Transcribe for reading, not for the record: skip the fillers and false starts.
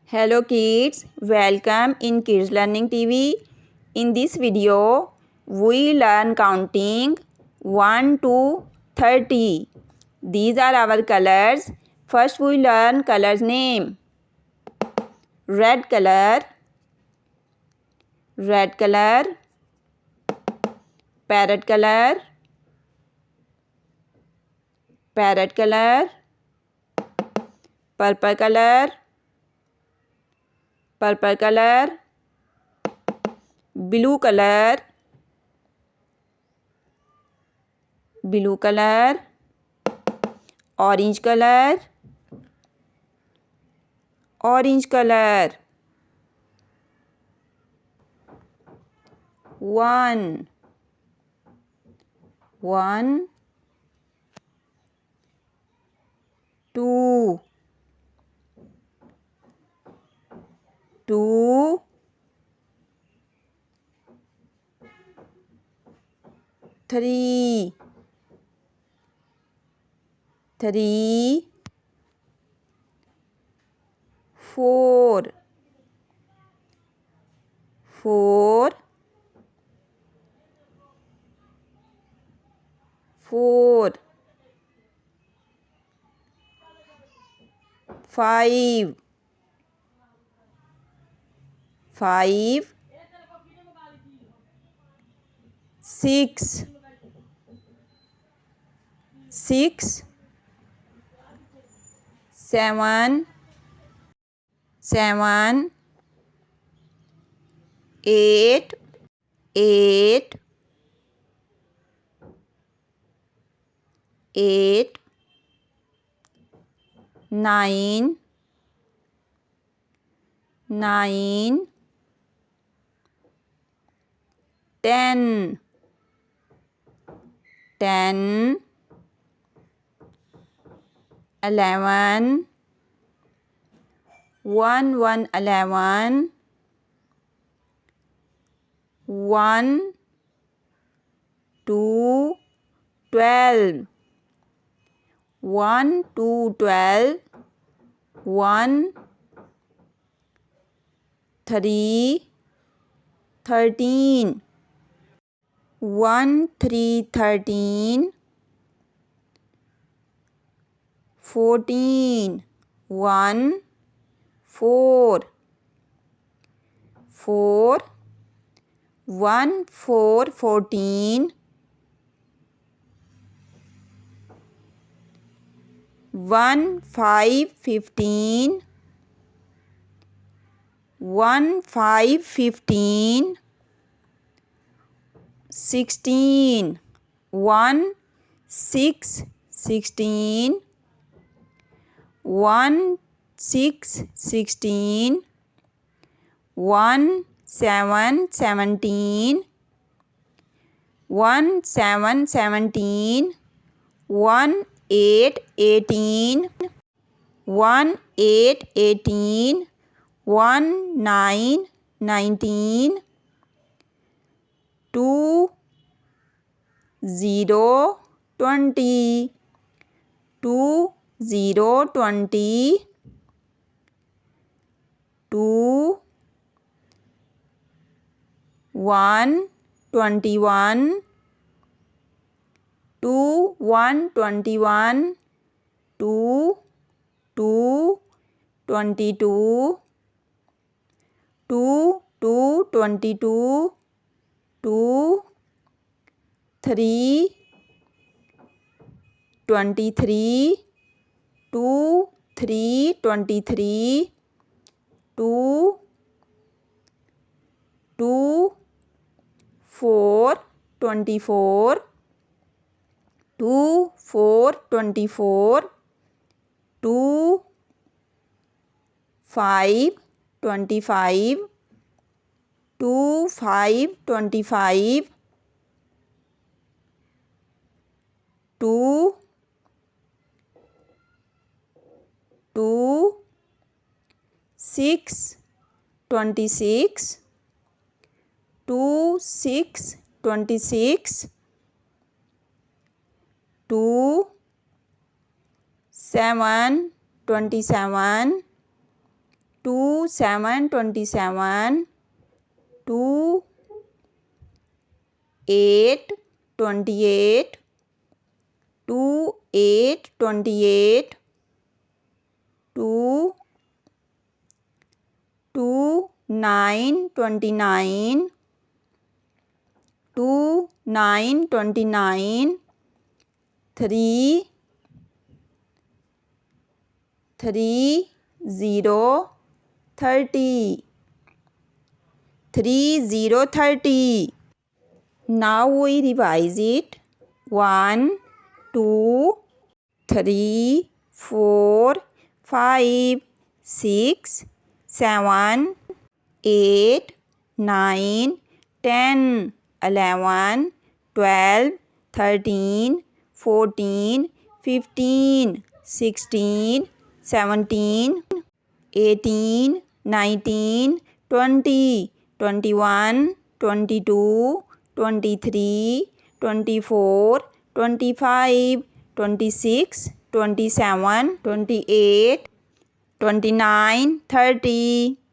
Hello kids, welcome in Kids Learning TV. In this video, we learn counting 1 to 30. These are our colors. First we learn colors name. Red color, parrot color, purple color, blue color, orange color, 1, 2, 3, 4, 5, 6, 7, 8, 9, 10, 11, 11, 1, 2, 12, 1, 2, 12, 1, 3, 13, 1, 3, 13, 14, 1, 4, 1, 4, 14, 1, 5, 15, 1, 5, 15, 16, 1, 6, 16, 1, 6, 16, 1, 7, 17, 1, 7, 17, 1, 8, 18, 1, 8, 18, 1, 9, 19, 2, 0, 20, 2, 0, 20, 2, 1, 21, 2, 1, 21, 2, 2, 22, 2, 2, 22, 2, 3, 23, 2, 3, 23, 2, 2, 4, 24, 2, 4, 24, 2, 5, 25, 2, 5, 25, 2, 6, 26, 2, 6, 26, 2, 7, 27, 2, 7 27, 2 8 28, 2 8 28, 2 9 29, 2 9 29, 3 0 30, 3 0 30. Now we revise it. 1 2 3 4 5 6 7 8 9 10 11 12 13 14 15 16 17 18 19 20 21 22 23 24 25 26 27 28 29 30.